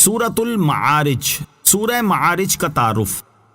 سورۃ المعارج، سورہ معارج کا تعارف۔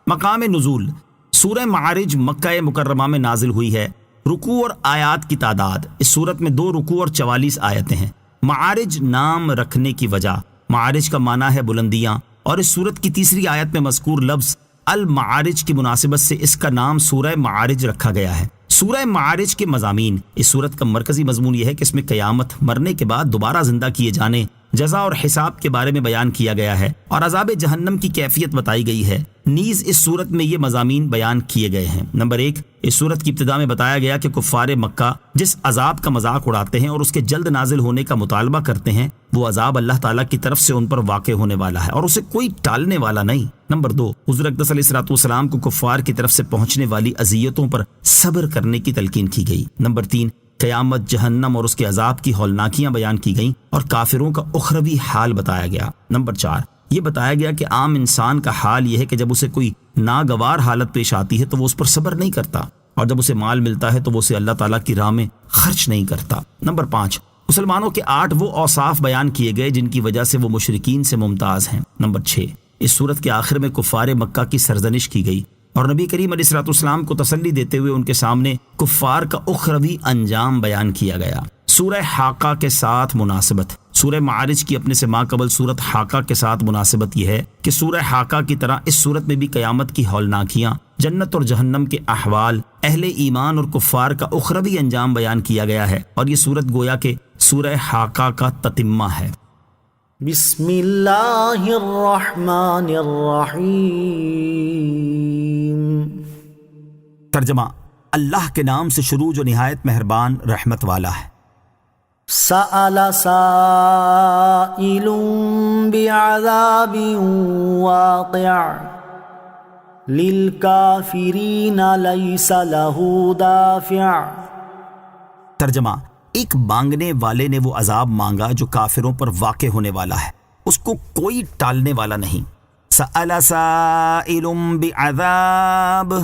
مقام نزول، سورہ معارج مکہ مکرمہ میں نازل ہوئی ہے۔ رکوع اور آیات کی تعداد، اس سورت میں 2 رکوع اور 44 آیتیں ہیں۔ معارج نام رکھنے کی وجہ، معارج کا معنی ہے بلندیاں، اور اس سورت کی 3 آیت میں مذکور لفظ المعارج کی مناسبت سے اس کا نام سورہ معارج رکھا گیا ہے۔ سورہ معارج کے مضامین، اس سورت کا مرکزی مضمون یہ ہے کہ اس میں قیامت، مرنے کے بعد دوبارہ زندہ کیے جانے، جزا اور حساب کے بارے میں بیان کیا گیا ہے، اور عذاب جہنم کی کیفیت بتائی گئی ہے۔ نیز اس سورت میں یہ مضامین بیان کیے گئے ہیں۔ نمبر 1، اس سورت کی ابتدا میں بتایا گیا کہ کفار مکہ جس عذاب کا مذاق اڑاتے ہیں اور اس کے جلد نازل ہونے کا مطالبہ کرتے ہیں، وہ عذاب اللہ تعالیٰ کی طرف سے ان پر واقع ہونے والا ہے اور اسے کوئی ٹالنے والا نہیں۔ نمبر 2، حضور اقدس علیہ الصلوۃ کو کفار کی طرف سے پہنچنے والی اذیتوں پر صبر کرنے کی تلقین کی گئی۔ نمبر 3، قیامت، جہنم اور اس کے عذاب کی ہولناکیاں بیان کی گئیں اور کافروں کا اخروی حال بتایا گیا۔ نمبر 4، یہ بتایا گیا کہ عام انسان کا حال یہ ہے کہ جب اسے کوئی ناگوار حالت پیش آتی ہے تو وہ اس پر صبر نہیں کرتا، اور جب اسے مال ملتا ہے تو وہ اسے اللہ تعالیٰ کی راہ میں خرچ نہیں کرتا۔ نمبر 5، مسلمانوں کے 8 وہ اوصاف بیان کیے گئے جن کی وجہ سے وہ مشرکین سے ممتاز ہیں۔ نمبر 6، اس سورت کے آخر میں کفار مکہ کی سرزنش کی گئی اور نبی کریم علیہ الصلوۃ کو تسلی دیتے ہوئے ان کے سامنے کفار کا اخروی انجام بیان کیا گیا۔ سورہ حاقہ کے ساتھ مناسبت، سورہ معارج کی اپنے سے ماقبل سورت حاقہ کے ساتھ مناسبت یہ ہے کہ سورہ حاقہ کی طرح اس سورت میں بھی قیامت کی ہولناکیاں، جنت اور جہنم کے احوال، اہل ایمان اور کفار کا اخروی انجام بیان کیا گیا ہے، اور یہ سورت گویا کہ سورہ حاقہ کا تتمہ ہے۔ بسم اللہ الرحمن الرحیم۔ ترجمہ، اللہ کے نام سے شروع جو نہایت مہربان رحمت والا ہے۔ سأل سائل بعذاب واقع للکافرین لیس له دافع۔ ترجمہ، ایک مانگنے والے نے وہ عذاب مانگا جو کافروں پر واقع ہونے والا ہے، اس کو کوئی ٹالنے والا نہیں۔ سأل سائل بعذاب،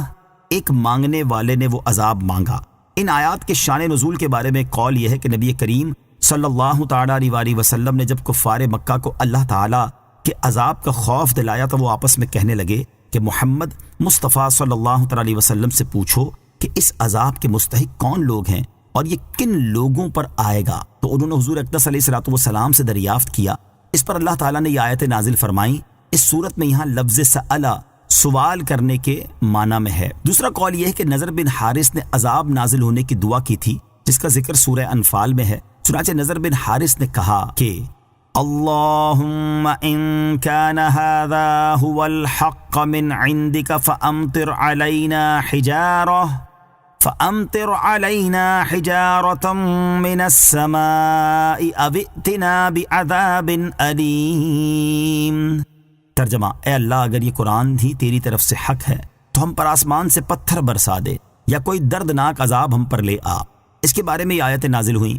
ایک مانگنے والے نے وہ عذاب مانگا۔ ان آیات کے شان نزول کے بارے میں قول یہ ہے کہ نبی کریم صلی اللہ تعالیٰ علیہ وسلم نے جب کفار مکہ کو اللہ تعالیٰ کے عذاب کا خوف دلایا تو وہ آپس میں کہنے لگے کہ محمد مصطفیٰ صلی اللہ تعالیٰ علیہ وسلم سے پوچھو کہ اس عذاب کے مستحق کون لوگ ہیں اور یہ کن لوگوں پر آئے گا۔ تو انہوں نے حضور اقدس علیہ السلام سے دریافت کیا۔ اس پر اللہ تعالیٰ نے یہ آیت نازل فرمائیں۔ اس صورت میں یہاں لفظ سألہ سوال کرنے کے معنی میں ہے۔ دوسرا قول یہ ہے کہ نضر بن حارث نے عذاب نازل ہونے کی دعا کی تھی، جس کا ذکر سورہ انفال میں ہے۔ چنانچہ نضر بن حارث نے کہا کہ اللہم ان کان ھذا ھو الحق من عندک فامطر علینا حجارة من السماء او ائتنا بعذاب علیم۔ ترجمہ، اے اللہ، اگر یہ قرآن ہی تیری طرف سے حق ہے تو ہم پر آسمان سے پتھر برسا دے یا کوئی دردناک عذاب ہم پر لے آ۔ اس کے بارے میں یہ آیتیں نازل ہوئیں۔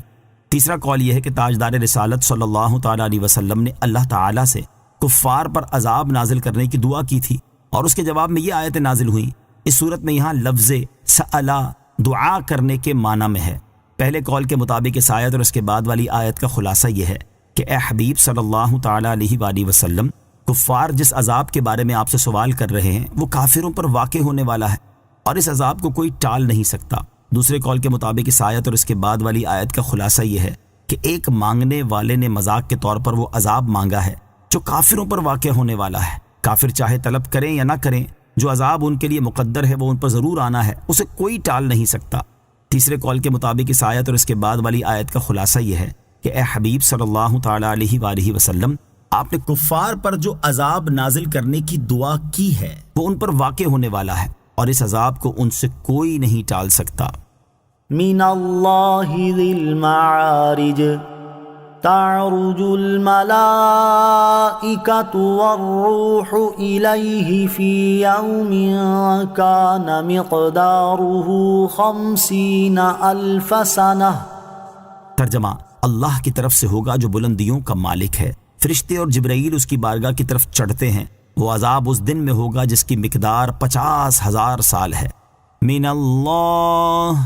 تیسرا قول یہ ہے کہ تاجدار رسالت صلی اللہ تعالیٰ علیہ وسلم نے اللہ تعالیٰ سے کفار پر عذاب نازل کرنے کی دعا کی تھی اور اس کے جواب میں یہ آیتیں نازل ہوئیں۔ اس صورت میں یہاں لفظ سألہ دعا کرنے کے معنی میں ہے۔ پہلے قول کے مطابق اس آیت اور اس کے بعد والی آیت کا خلاصہ یہ ہے کہ اے حبیب صلی اللہ تعالیٰ علیہ وآلہ وسلم، کفار جس عذاب کے بارے میں آپ سے سوال کر رہے ہیں وہ کافروں پر واقع ہونے والا ہے اور اس عذاب کو کوئی ٹال نہیں سکتا۔ دوسرے قول کے مطابق اس آیت اور اس کے بعد والی آیت کا خلاصہ یہ ہے کہ ایک مانگنے والے نے مذاق کے طور پر وہ عذاب مانگا ہے جو کافروں پر واقع ہونے والا ہے۔ کافر چاہے طلب کریں یا نہ کریں، جو عذاب ان کے لیے مقدر ہے وہ ان پر ضرور آنا ہے، اسے کوئی ٹال نہیں سکتا۔ تیسرے قول کے مطابق اس آیت اور اس کے بعد والی آیت کا خلاصہ یہ ہے کہ اے حبیب صلی اللہ تعالیٰ علیہ وآلہ وسلم، آپ نے کفار پر جو عذاب نازل کرنے کی دعا کی ہے وہ ان پر واقع ہونے والا ہے اور اس عذاب کو ان سے کوئی نہیں ٹال سکتا۔ من اللہ ذی المعارج تعرج الملائکۃ والروح الیہ فی یوم کان مقدارہ 50,000 سنہ۔ ترجمہ، اللہ کی طرف سے ہوگا جو بلندیوں کا مالک ہے، فرشتے اور جبرائیل اس کی بارگاہ کی طرف چڑھتے ہیں، وہ عذاب اس دن میں ہوگا جس کی مقدار 50,000 سال ہے۔ من اللہ،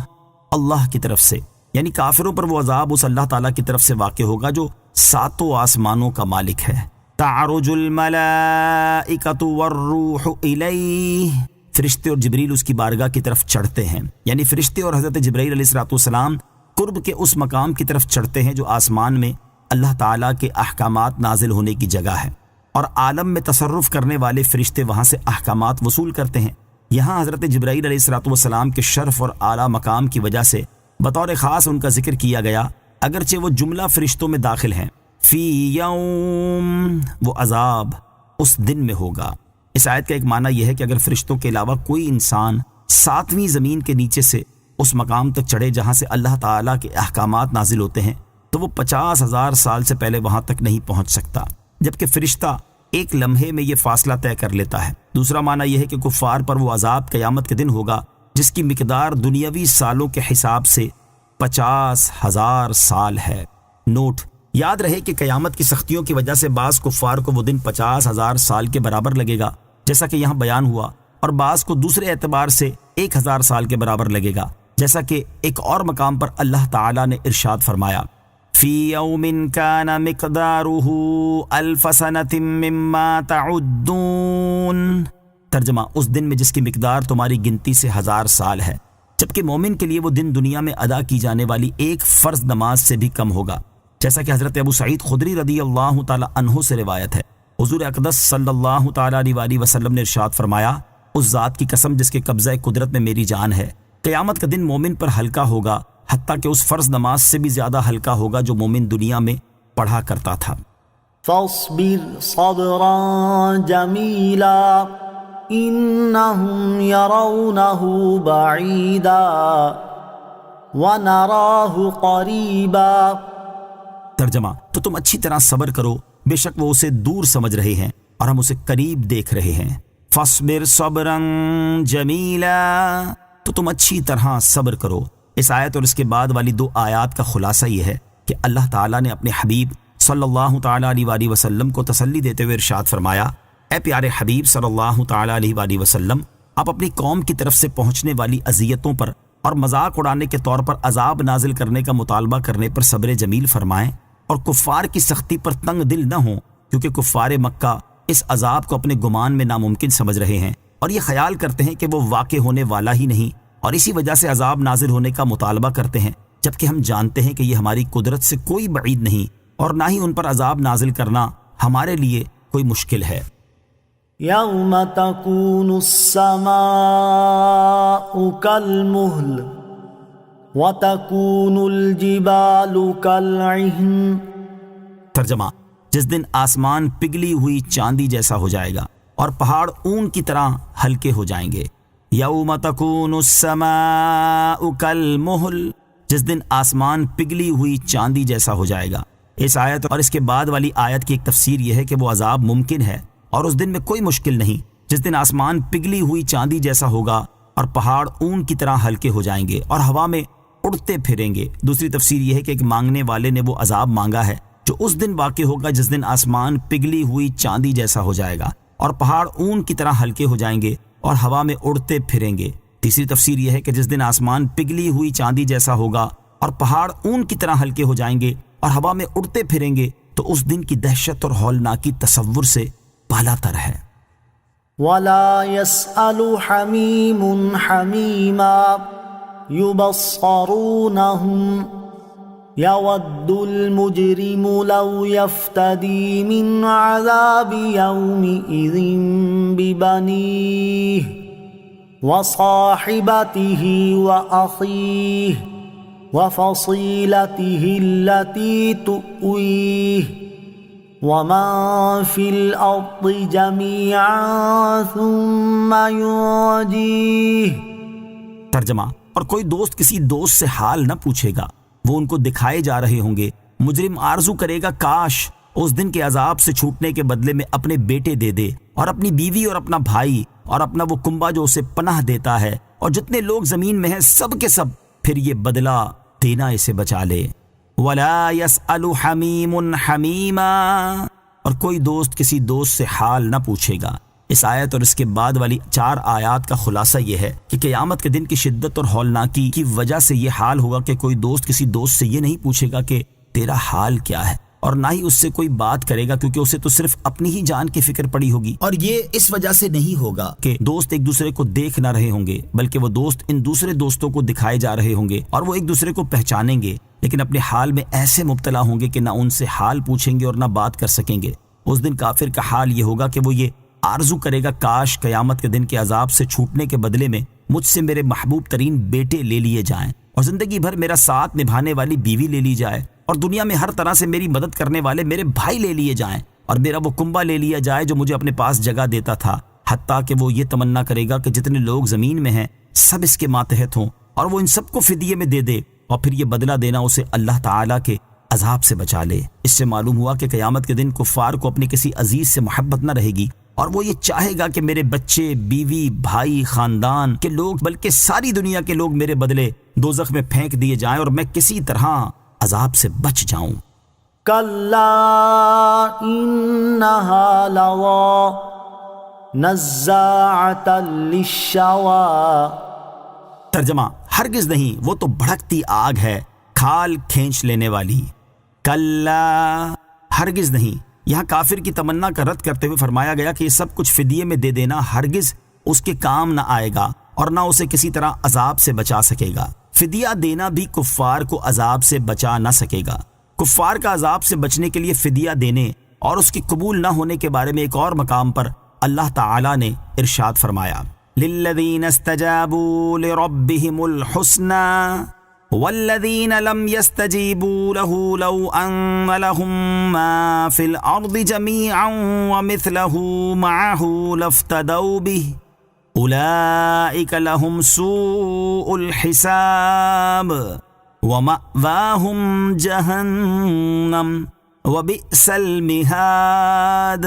اللہ کی طرف سے، یعنی کافروں پر وہ عذاب اس اللہ تعالیٰ کی طرف سے واقع ہوگا جو 7 آسمانوں کا مالک ہے۔ تعرج الملائکۃ والروح الیہ، فرشتے اور جبریل اس کی بارگاہ کی طرف چڑھتے ہیں، یعنی فرشتے اور حضرت جبرائیل علیہ الصلوۃ والسلام قرب کے اس مقام کی طرف چڑھتے ہیں جو آسمان میں اللہ تعالیٰ کے احکامات نازل ہونے کی جگہ ہے، اور عالم میں تصرف کرنے والے فرشتے وہاں سے احکامات وصول کرتے ہیں۔ یہاں حضرت جبرائیل علیہ الصلوۃ والسلام کے شرف اور اعلیٰ مقام کی وجہ سے بطور خاص ان کا ذکر کیا گیا، اگرچہ وہ جملہ فرشتوں میں داخل ہیں۔ فی یوم، وہ عذاب اس دن میں ہوگا۔ اس آیت کا ایک معنی یہ ہے کہ اگر فرشتوں کے علاوہ کوئی انسان 7ویں زمین کے نیچے سے اس مقام تک چڑھے جہاں سے اللہ تعالیٰ کے احکامات نازل ہوتے ہیں تو وہ 50,000 سال سے پہلے وہاں تک نہیں پہنچ سکتا، جبکہ فرشتہ ایک لمحے میں یہ فاصلہ طے کر لیتا ہے۔ دوسرا معنی یہ ہے کہ کفار پر وہ عذاب قیامت کے دن ہوگا جس کی مقدار دنیاوی سالوں کے حساب سے 50,000 سال ہے۔ نوٹ: یاد رہے کہ قیامت کی سختیوں کی وجہ سے بعض کفار کو وہ دن 50,000 سال کے برابر لگے گا جیسا کہ یہاں بیان ہوا، اور بعض کو دوسرے اعتبار سے 1,000 سال کے برابر لگے گا، جیسا کہ ایک اور مقام پر اللہ تعالیٰ نے ارشاد فرمایا فی یوم کان مقدارہ 1000 سنۃ مما تعدون، ترجمہ: اس دن میں جس کی مقدار تمہاری گنتی سے 1000 سال ہے، جبکہ مومن کے لیے وہ دن دنیا میں ادا کی جانے والی ایک فرض نماز سے بھی کم ہوگا، جیسا کہ حضرت ابو سعید خدری رضی اللہ تعالی عنہ سے روایت ہے۔ حضور اقدس صلی اللہ تعالی علیہ وسلم نے ارشاد فرمایا، اس ذات کی قسم جس کے قبضہ قدرت میں میری جان ہے، قیامت کا دن مومن پر ہلکا ہوگا، حتیٰ کہ اس فرض نماز سے بھی زیادہ ہلکا ہوگا جو مومن دنیا میں پڑھا کرتا تھا۔ فاصبر صبرا جمیلا انہم یرونہ بعیدا ونراہ قریبا، ترجمہ: تو تم اچھی طرح صبر کرو، بے شک وہ اسے دور سمجھ رہے ہیں اور ہم اسے قریب دیکھ رہے ہیں۔ فاصبر صبرا جمیلا، تو تم اچھی طرح صبر کرو۔ اس آیت اور اس کے بعد والی 2 آیات کا خلاصہ یہ ہے کہ اللہ تعالیٰ نے اپنے حبیب صلی اللہ تعالیٰ علیہ وسلم کو تسلی دیتے ہوئے ارشاد فرمایا، اے پیارے حبیب صلی اللہ تعالیٰ علیہ وسلم، آپ اپنی قوم کی طرف سے پہنچنے والی اذیتوں پر اور مذاق اڑانے کے طور پر عذاب نازل کرنے کا مطالبہ کرنے پر صبر جمیل فرمائیں، اور کفار کی سختی پر تنگ دل نہ ہوں، کیونکہ کفار مکہ اس عذاب کو اپنے گمان میں ناممکن سمجھ رہے ہیں اور یہ خیال کرتے ہیں کہ وہ واقع ہونے والا ہی نہیں، اور اسی وجہ سے عذاب نازل ہونے کا مطالبہ کرتے ہیں، جبکہ ہم جانتے ہیں کہ یہ ہماری قدرت سے کوئی بعید نہیں اور نہ ہی ان پر عذاب نازل کرنا ہمارے لیے کوئی مشکل ہے۔ یوم تکون السماء کالمہل وتکون الجبال کالعہن، ترجمہ: جس دن آسمان پگھلی ہوئی چاندی جیسا ہو جائے گا اور پہاڑ اون کی طرح ہلکے ہو جائیں گے۔ یوم تکون السماء کالمہل، جس دن آسمان پگھلی ہوئی چاندی جیسا ہو جائے گا۔ اس آیت اور اس کے بعد والی آیت کی ایک تفسیر یہ ہے کہ وہ عذاب ممکن ہے اور اس دن میں کوئی مشکل نہیں جس دن آسمان پگھلی ہوئی چاندی جیسا ہوگا اور پہاڑ اون کی طرح ہلکے ہو جائیں گے اور ہوا میں اڑتے پھریں گے۔ دوسری تفسیر یہ ہے کہ ایک مانگنے والے نے وہ عذاب مانگا ہے جو اس دن واقع ہوگا جس دن آسمان پگھلی ہوئی چاندی جیسا ہو جائے گا اور پہاڑ اون کی طرح ہلکے ہو جائیں گے اور ہوا میں اڑتے پھریں گے۔ تیسری تفسیر یہ ہے کہ جس دن آسمان پگھلی ہوئی چاندی جیسا ہوگا اور پہاڑ اون کی طرح ہلکے ہو جائیں گے اور ہوا میں اڑتے پھریں گے تو اس دن کی دہشت اور ہولناکی تصور سے بالا تر ہے۔ ولا يسأل حميم حميما يبصرونهم يود المجرم لو يفتدي من عذاب يومئذ ببنيه وصاحبته وأخيه وفصيلته التي تؤويه ومن في الأرض جميعا ثم ينجيه، ترجمہ: اور کوئی دوست کسی دوست سے حال نہ پوچھے گا، وہ ان کو دکھائے جا رہے ہوں گے۔ مجرم آرزو کرے گا کاش اس دن کے عذاب سے چھوٹنے کے بدلے میں اپنے بیٹے دے دے اور اپنی بیوی اور اپنا بھائی اور اپنا وہ کنبا جو اسے پناہ دیتا ہے، اور جتنے لوگ زمین میں ہیں سب کے سب، پھر یہ بدلہ دینا اسے بچا لے۔ وَلَا يَسْأَلُ حَمِيمٌ حَمِيمًا، اور کوئی دوست کسی دوست سے حال نہ پوچھے گا۔ اس آیت اور اس کے بعد والی 4 آیات کا خلاصہ یہ ہے کہ قیامت کے دن کی شدت اور ہولناکی کی وجہ سے یہ حال ہوگا کہ کوئی دوست کسی دوست سے یہ نہیں پوچھے گا کہ تیرا حال کیا ہے، اور نہ ہی اس سے کوئی بات کرے گا، کیونکہ اسے تو صرف اپنی ہی جان کی فکر پڑی ہوگی۔ اور یہ اس وجہ سے نہیں ہوگا کہ دوست ایک دوسرے کو دیکھ نہ رہے ہوں گے، بلکہ وہ دوست ان دوسرے دوستوں کو دکھائے جا رہے ہوں گے اور وہ ایک دوسرے کو پہچانیں گے، لیکن اپنے حال میں ایسے مبتلا ہوں گے کہ نہ ان سے حال پوچھیں گے اور نہ بات کر سکیں گے۔ اس دن کافر کا حال یہ ہوگا کہ وہ یہ آرزو کرے گا، کاش قیامت کے دن کے عذاب سے چھوٹنے کے بدلے میں مجھ سے میرے محبوب ترین بیٹے لے لیے جائیں، اور زندگی بھر میرا ساتھ نبھانے والی بیوی لے لی جائے، اور دنیا میں ہر طرح سے میری مدد کرنے والے میرے بھائی لے لیے جائیں، اور میرا وہ کنبا لے لیا جائے جو مجھے اپنے پاس جگہ دیتا تھا۔ حتیٰ کہ وہ یہ تمنا کرے گا کہ جتنے لوگ زمین میں ہیں سب اس کے ماتحت ہوں، اور وہ ان سب کو فدیے میں دے دے، اور پھر یہ بدلہ دینا اسے اللہ تعالیٰ کے عذاب سے بچا لے۔ اس سے معلوم ہوا کہ قیامت کے دن کفار کو اپنے کسی عزیز سے محبت نہ رہے گی، اور وہ یہ چاہے گا کہ میرے بچے، بیوی، بھائی، خاندان کے لوگ، بلکہ ساری دنیا کے لوگ میرے بدلے دوزخ میں پھینک دیے جائیں اور میں کسی طرح عذاب سے بچ جاؤں۔ کلا انہا لظی نزاعۃ للشویٰ۔ ترجمہ: ہرگز نہیں، وہ تو بھڑکتی آگ ہے، کھال کھینچ لینے والی۔ کلا، ہرگز نہیں، یہاں کافر کی تمنا کا رد کرتے ہوئے فرمایا گیا کہ یہ سب کچھ فدیے میں دے دینا ہرگز اس کے کام نہ آئے گا اور نہ اسے کسی طرح عذاب سے بچا سکے گا۔ فدیہ دینا بھی کفار کو عذاب سے بچا نہ سکے گا۔ کفار کا عذاب سے بچنے کے لیے فدیہ دینے اور اس کی قبول نہ ہونے کے بارے میں ایک اور مقام پر اللہ تعالی نے ارشاد فرمایا: للذین استجابوا لربهم الحسنى والذین لم يستجیبوا له لو ان لهم ما في الارض جميعا ومثله معه لافتدوا به اولئک لهم سوء الحساب ومأواهم جہنم وبئس المہاد۔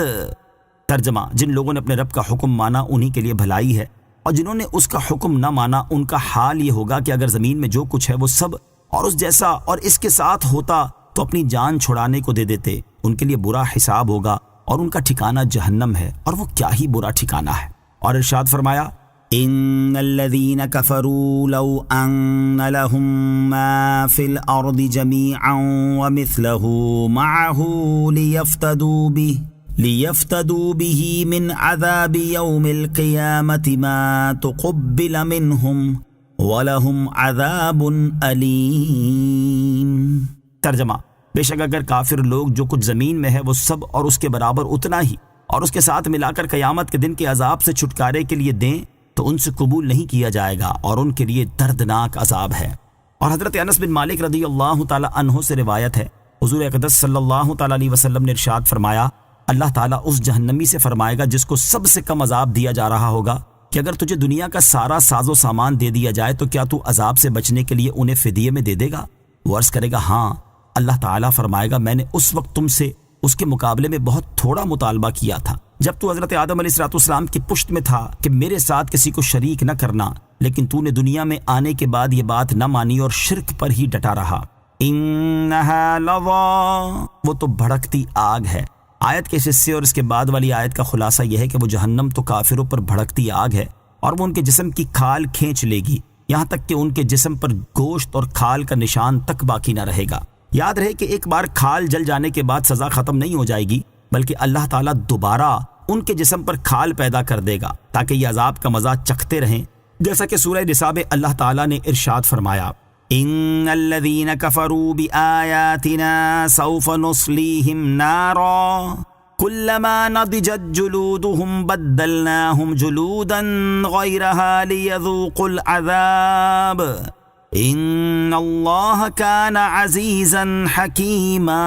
ترجمہ: جن لوگوں نے اپنے رب کا حکم مانا انہی کے لیے بھلائی ہے، اور جنہوں نے اس کا حکم نہ مانا ان کا حال یہ ہوگا کہ اگر زمین میں جو کچھ ہے وہ سب اور اس جیسا اور اس کے ساتھ ہوتا تو اپنی جان چھڑانے کو دے دیتے۔ ان کے لیے برا حساب ہوگا اور ان کا ٹھکانہ جہنم ہے، اور وہ کیا ہی برا ٹھکانہ ہے۔ اور ارشاد فرمایا: ان الذین کفروا لو ان لهم ما فی الارض جميعا ومثله معه لیفتدوا به من عذاب یوم القیامة ما تقبل منهم وَلَهُمْ عَذَابٌ أَلِيمٌ۔ ترجمہ: بے شک اگر کافر لوگ جو کچھ زمین میں ہے وہ سب اور اس کے برابر اتنا ہی اور اس کے ساتھ ملا کر قیامت کے دن کے عذاب سے چھٹکارے کے لیے دیں تو ان سے قبول نہیں کیا جائے گا اور ان کے لیے دردناک عذاب ہے۔ اور حضرت انس بن مالک رضی اللہ تعالی عنہ سے روایت ہے، حضور اقدس صلی اللہ تعالی علیہ وسلم نے ارشاد فرمایا: اللہ تعالیٰ اس جہنمی سے فرمائے گا جس کو سب سے کم عذاب دیا جا رہا ہوگا کہ اگر تجھے دنیا کا سارا ساز و سامان دے دیا جائے تو کیا تو عذاب سے بچنے کے لیے انہیں فدیے میں دے دے گا؟ وہ عرض کرے گا ہاں۔ اللہ تعالیٰ فرمائے گا میں نے اس وقت تم سے اس کے مقابلے میں بہت تھوڑا مطالبہ کیا تھا جب تو حضرت آدم علیہ السلام کی پشت میں تھا کہ میرے ساتھ کسی کو شریک نہ کرنا، لیکن تو نے دنیا میں آنے کے بعد یہ بات نہ مانی اور شرک پر ہی ڈٹا رہا۔ انہا لظی، وہ تو بھڑکتی آگ ہے۔ آیت کے اس حصے اور اس کے بعد والی آیت کا خلاصہ یہ ہے کہ وہ جہنم تو کافروں پر بھڑکتی آگ ہے اور وہ ان کے جسم کی کھال کھینچ لے گی، یہاں تک کہ ان کے جسم پر گوشت اور کھال کا نشان تک باقی نہ رہے گا۔ یاد رہے کہ ایک بار کھال جل جانے کے بعد سزا ختم نہیں ہو جائے گی، بلکہ اللہ تعالیٰ دوبارہ ان کے جسم پر کھال پیدا کر دے گا تاکہ یہ عذاب کا مزہ چکھتے رہیں، جیسا کہ سورہ نساء میں اللہ تعالیٰ نے ارشاد فرمایا: ان الذین کفروا بآیاتنا سوف نصلیہم نارا کلما نضجت جلودہم بدلناہم جلودا غیرہا لیذوقوا العذاب ان اللہ کان عزیزا حکیما۔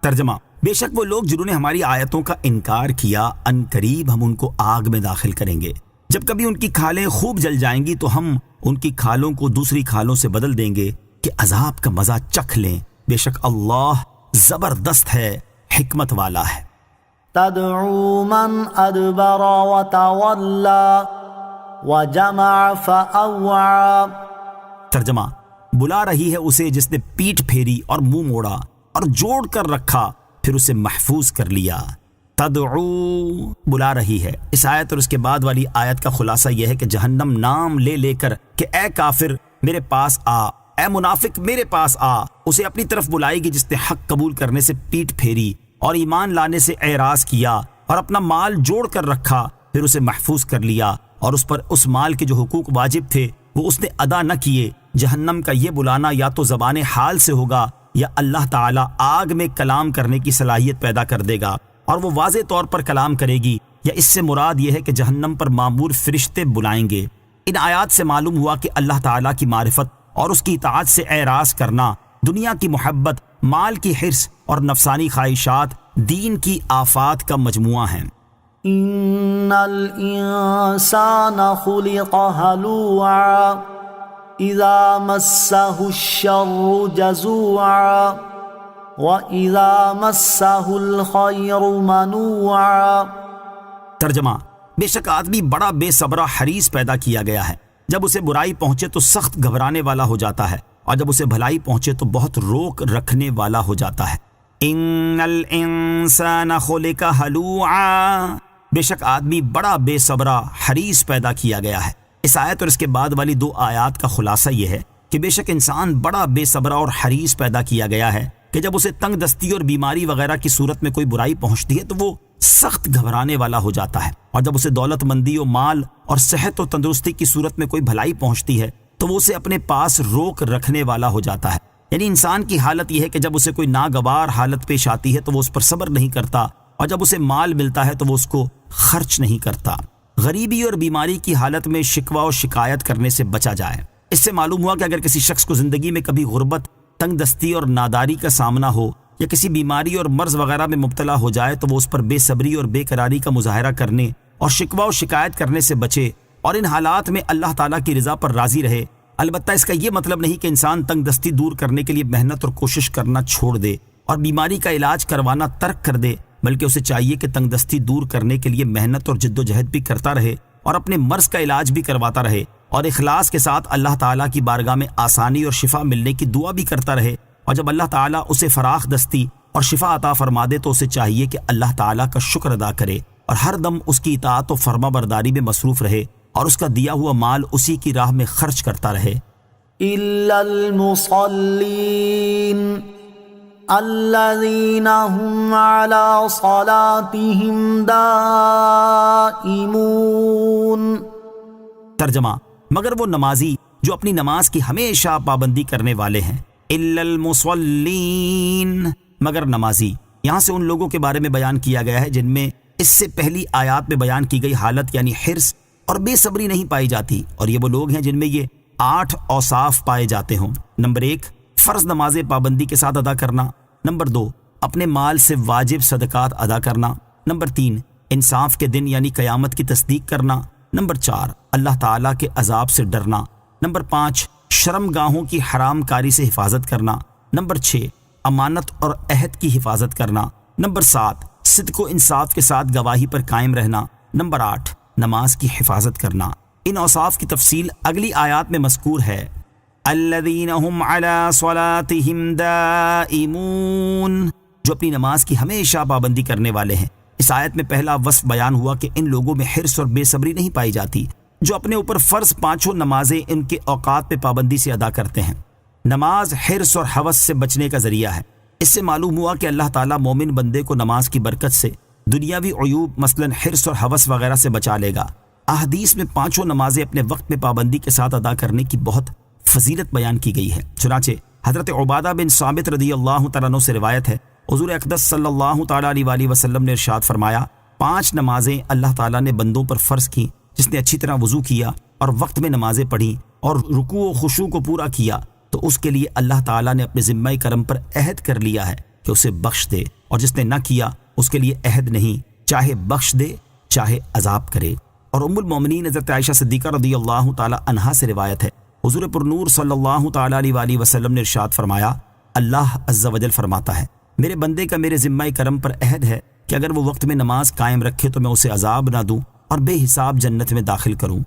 ترجمہ: بے شک وہ لوگ جنہوں نے ہماری آیتوں کا انکار کیا، ان قریب ہم ان کو آگ میں داخل کریں گے۔ جب کبھی ان کی کھالیں خوب جل جائیں گی تو ہم ان کی کھالوں کو دوسری کھالوں سے بدل دیں گے کہ عذاب کا مزہ چکھ لیں۔ بے شک اللہ زبردست ہے، حکمت والا ہے۔ تدعو من ادبر وتولى وجمع فأوعى۔ ترجمہ: بلا رہی ہے اسے جس نے پیٹھ پھیری اور منہ موڑا اور جوڑ کر رکھا پھر اسے محفوظ کر لیا۔ تدعو، بلا رہی ہے۔ اس آیت اور اس کے بعد والی آیت کا خلاصہ یہ ہے کہ جہنم نام لے لے کر کہ اے کافر میرے پاس آ، اے منافق میرے پاس آ، اسے اپنی طرف بلائے گی جس نے حق قبول کرنے سے پیٹ پھیری اور ایمان لانے سے اعراض کیا اور اپنا مال جوڑ کر رکھا، پھر اسے محفوظ کر لیا اور اس پر اس مال کے جو حقوق واجب تھے وہ اس نے ادا نہ کیے۔ جہنم کا یہ بلانا یا تو زبان حال سے ہوگا یا اللہ تعالیٰ آگ میں کلام کرنے کی صلاحیت پیدا کر دے گا اور وہ واضح طور پر کلام کرے گی، یا اس سے مراد یہ ہے کہ جہنم پر مامور فرشتے بلائیں گے۔ ان آیات سے معلوم ہوا کہ اللہ تعالیٰ کی معرفت اور اس کی اطاعت سے اعراض کرنا، دنیا کی محبت، مال کی حرص اور نفسانی خواہشات دین کی آفات کا مجموعہ ہیں۔ ان الانسان خلق هلوعا اذا مسه الشر جزوعا واذا مسه الخير منوعا۔ ترجمہ: بے شک آدمی بڑا بے صبرہ حریص پیدا کیا گیا ہے، جب اسے برائی پہنچے تو سخت گھبرانے والا ہو جاتا ہے، اور جب اسے بھلائی پہنچے تو بہت روک رکھنے والا ہو جاتا ہے۔ ان الانسان خلق ہلوعا، بے شک آدمی بڑا بے صبرہ حریص پیدا کیا گیا ہے۔ اس آیت اور اس کے بعد والی دو آیات کا خلاصہ یہ ہے کہ بے شک انسان بڑا بے صبرہ اور حریص پیدا کیا گیا ہے کہ جب اسے تنگ دستی اور بیماری وغیرہ کی صورت میں کوئی برائی پہنچتی ہے تو وہ سخت گھبرانے والا ہو جاتا ہے، اور جب اسے دولت مندی و مال اور صحت و تندرستی کی صورت میں کوئی بھلائی پہنچتی ہے تو وہ اسے اپنے پاس روک رکھنے والا ہو جاتا ہے۔ یعنی انسان کی حالت یہ ہے کہ جب اسے کوئی ناگوار حالت پیش آتی ہے تو وہ اس پر صبر نہیں کرتا، اور جب اسے مال ملتا ہے تو وہ اس کو خرچ نہیں کرتا۔ غریبی اور بیماری کی حالت میں شکوہ و شکایت کرنے سے بچا جائے۔ اس سے معلوم ہوا کہ اگر کسی شخص کو زندگی میں کبھی غربت، تنگ دستی اور ناداری کا سامنا ہو، یا کسی بیماری اور مرض وغیرہ میں مبتلا ہو جائے تو وہ اس پر بے صبری اور بے قراری کا مظاہرہ کرنے اور شکوہ و شکایت کرنے سے بچے، اور ان حالات میں اللہ تعالیٰ کی رضا پر راضی رہے۔ البتہ اس کا یہ مطلب نہیں کہ انسان تنگ دستی دور کرنے کے لیے محنت اور کوشش کرنا چھوڑ دے اور بیماری کا علاج کروانا ترک کر دے، بلکہ اسے چاہیے کہ تنگ دستی دور کرنے کے لیے محنت اور جد و جہد بھی کرتا رہے اور اپنے مرض کا علاج بھی کرواتا رہے، اور اخلاص کے ساتھ اللہ تعالیٰ کی بارگاہ میں آسانی اور شفا ملنے کی دعا بھی کرتا رہے، اور جب اللہ تعالیٰ اسے فراخ دستی اور شفا عطا فرما دے تو اسے چاہیے کہ اللہ تعالیٰ کا شکر ادا کرے اور ہر دم اس کی اطاعت و فرما برداری میں مصروف رہے اور اس کا دیا ہوا مال اسی کی راہ میں خرچ کرتا رہے۔ الا المصلین الذین هم علی صلاتهم دائمون۔ ترجمہ: مگر وہ نمازی جو اپنی نماز کی ہمیشہ پابندی کرنے والے ہیں۔ الا المصلین، مگر نمازی، یہاں سے ان لوگوں کے بارے میں بیان کیا گیا ہے جن میں اس سے پہلی آیات میں بیان کی گئی حالت یعنی حرص اور بے صبری نہیں پائی جاتی، اور یہ وہ لوگ ہیں جن میں یہ 8 اوصاف پائے جاتے ہوں۔ نمبر 1، فرض نمازیں پابندی کے ساتھ ادا کرنا۔ نمبر 2، اپنے مال سے واجب صدقات ادا کرنا۔ نمبر 3، انصاف کے دن یعنی قیامت کی تصدیق کرنا۔ نمبر 4، اللہ تعالیٰ کے عذاب سے ڈرنا۔ نمبر 5، شرم گاہوں کی حرام کاری سے حفاظت کرنا۔ نمبر 6، امانت اور عہد کی حفاظت کرنا۔ نمبر 7، صدق و انصاف کے ساتھ گواہی پر قائم رہنا۔ نمبر 8، نماز کی حفاظت کرنا۔ ان اوصاف کی تفصیل اگلی آیات میں مذکور ہے۔ الذین هم علی صلاتهم دائمون، جو اپنی نماز کی ہمیشہ پابندی کرنے والے ہیں۔ اس آیت میں پہلا وصف بیان ہوا کہ ان لوگوں میں حرص اور بے صبری نہیں پائی جاتی جو اپنے اوپر فرض 5 نمازیں ان کے اوقات پہ پابندی سے ادا کرتے ہیں۔ نماز حرص اور ہوس سے بچنے کا ذریعہ ہے۔ اس سے معلوم ہوا کہ اللہ تعالیٰ مومن بندے کو نماز کی برکت سے دنیاوی عیوب مثلا حرص اور ہوس وغیرہ سے بچا لے گا۔ احادیث میں 5 نمازیں اپنے وقت میں پابندی کے ساتھ ادا کرنے کی بہت فضیلت بیان کی گئی ہے۔ چنانچہ حضرت عبادہ بن ثابت رضی اللہ تعالیٰ عنہ سے روایت ہے، حضور اقدس صلی اللہ تعالیٰ علیہ وسلم نے ارشاد فرمایا، 5 نمازیں اللہ تعالیٰ نے بندوں پر فرض کی، جس نے اچھی طرح وضو کیا اور وقت میں نمازیں پڑھی اور رکوع و خشوع کو پورا کیا تو اس کے لیے اللہ تعالیٰ نے اپنے ذمہ کرم پر عہد کر لیا ہے کہ اسے بخش دے، اور جس نے نہ کیا اس کے لیے عہد نہیں، چاہے بخش دے چاہے عذاب کرے۔ اور ام المومنین حضرت عائشہ صدیقہ رضی اللہ تعالیٰ عنہا سے روایت ہے، حضور پر نور صلی اللہ تعالیٰ علیہ وسلم نے ارشاد فرمایا، اللہ عز و جل فرماتا ہے، میرے بندے کا میرے ذمہ کرم پر عہد ہے کہ اگر وہ وقت میں نماز قائم رکھے تو میں اسے عذاب نہ دوں اور بے حساب جنت میں داخل کروں۔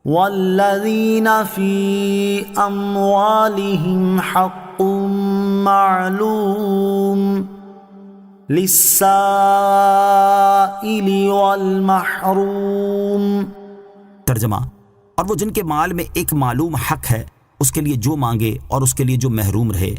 والذین فی اموالہم حق معلوم للسائل والمحروم۔ ترجمہ، اور وہ جن کے مال میں ایک معلوم حق ہے اس کے لیے جو مانگے اور اس کے لیے جو محروم رہے۔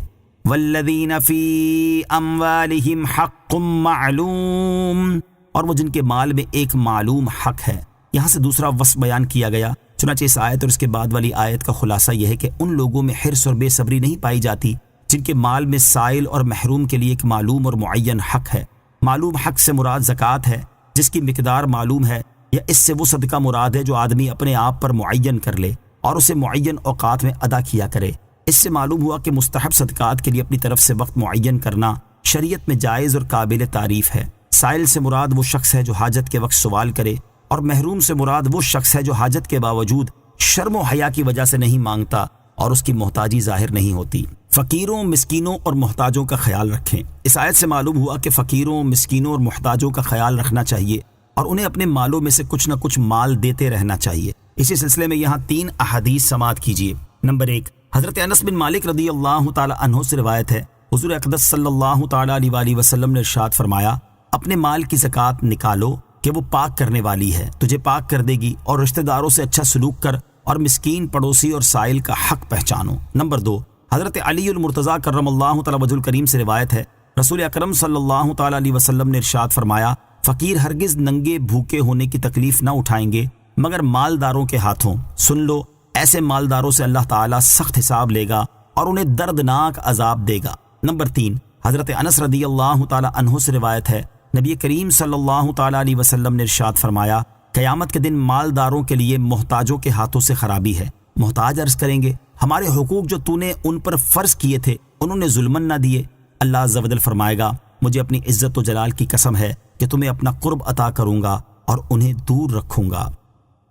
والذین فی اموالہم حق معلوم، اور وہ جن کے مال میں ایک معلوم حق ہے۔ یہاں سے دوسرا وصف بیان کیا گیا۔ چنانچہ اس آیت اور اس کے بعد والی آیت کا خلاصہ یہ ہے کہ ان لوگوں میں حرص اور بے صبری نہیں پائی جاتی جن کے مال میں سائل اور محروم کے لیے ایک معلوم اور معین حق ہے۔ معلوم حق سے مراد زکوٰۃ ہے جس کی مقدار معلوم ہے، یا اس سے وہ صدقہ مراد ہے جو آدمی اپنے آپ پر معین کر لے اور اسے معین اوقات میں ادا کیا کرے۔ اس سے معلوم ہوا کہ مستحب صدقات کے لیے اپنی طرف سے وقت معین کرنا شریعت میں جائز اور قابل تعریف ہے۔ سائل سے مراد وہ شخص ہے جو حاجت کے وقت سوال کرے، اور محروم سے مراد وہ شخص ہے جو حاجت کے باوجود شرم و حیا کی وجہ سے نہیں مانگتا اور اس کی محتاجی ظاہر نہیں ہوتی۔ فقیروں، مسکینوں اور محتاجوں کا خیال رکھیں۔ اس آیت سے معلوم ہوا کہ فقیروں، مسکینوں اور محتاجوں کا خیال رکھنا چاہیے اور انہیں اپنے مالوں میں سے کچھ نہ کچھ مال دیتے رہنا چاہیے۔ اسی سلسلے میں یہاں 3 احادیث سماعت کیجیے۔ نمبر 1، حضرت انس بن مالک رضی اللہ تعالی عنہ سے روایت ہے، حضور اقدس صلی اللہ تعالی علیہ وآلہ وسلم نے ارشاد فرمایا، اپنے مال کی زکوٰۃ نکالو کہ وہ پاک کرنے والی ہے، تجھے پاک کر دے گی، اور رشتہ داروں سے اچھا سلوک کر اور مسکین، پڑوسی اور سائل کا حق پہچانو۔ نمبر 2، حضرت علی المرتضیٰ کرم اللہ تعالی وجہ الکریم سے روایت ہے، رسول اکرم صلی اللہ تعالی علیہ وسلم نے ارشاد فرمایا، فقیر ہرگز ننگے بھوکے ہونے کی تکلیف نہ اٹھائیں گے مگر مالداروں کے ہاتھوں۔ سن لو، ایسے مالداروں سے اللہ تعالیٰ سخت حساب لے گا اور انہیں دردناک عذاب دے گا۔ نمبر 3، حضرت انس رضی اللہ تعالی عنہ سے روایت ہے، نبی کریم صلی اللہ تعالی علیہ وسلم نے ارشاد فرمایا، قیامت کے دن مالداروں کے لیے محتاجوں کے ہاتھوں سے خرابی ہے۔ محتاج عرض کریں گے، ہمارے حقوق جو تو نے ان پر فرض کیے تھے انہوں نے ظلمن نہ دیے۔ اللہ عز و جل فرمائے گا، مجھے اپنی عزت و جلال کی قسم ہے کہ تمہیں اپنا قرب عطا کروں گا اور انہیں دور رکھوں گا۔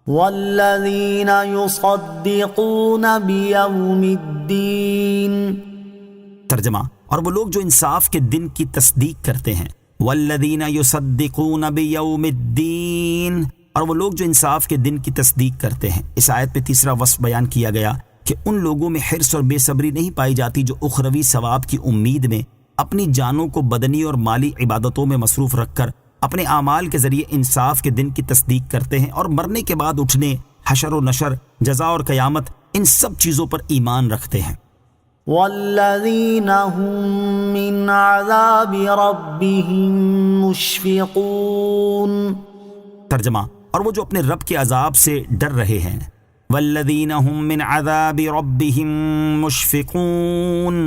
والذین یصدقون بیوم الدین، ترجمہ، اور وہ لوگ جو انصاف کے دن کی تصدیق کرتے ہیں۔ والذین یصدقون بیوم الدین، اور وہ لوگ جو انصاف کے دن کی تصدیق کرتے ہیں۔ اس آیت میں تیسرا وصف بیان کیا گیا کہ ان لوگوں میں حرص اور بے صبری نہیں پائی جاتی جو اخروی ثواب کی امید میں اپنی جانوں کو بدنی اور مالی عبادتوں میں مصروف رکھ کر اپنے اعمال کے ذریعے انصاف کے دن کی تصدیق کرتے ہیں اور مرنے کے بعد اٹھنے، حشر و نشر، جزا اور قیامت، ان سب چیزوں پر ایمان رکھتے ہیں۔ والذین هم من عذاب ربهم مشفقون، ترجمہ، اور وہ جو اپنے رب کے عذاب سے ڈر رہے ہیں۔ والذین هم من عذاب ربهم مشفقون،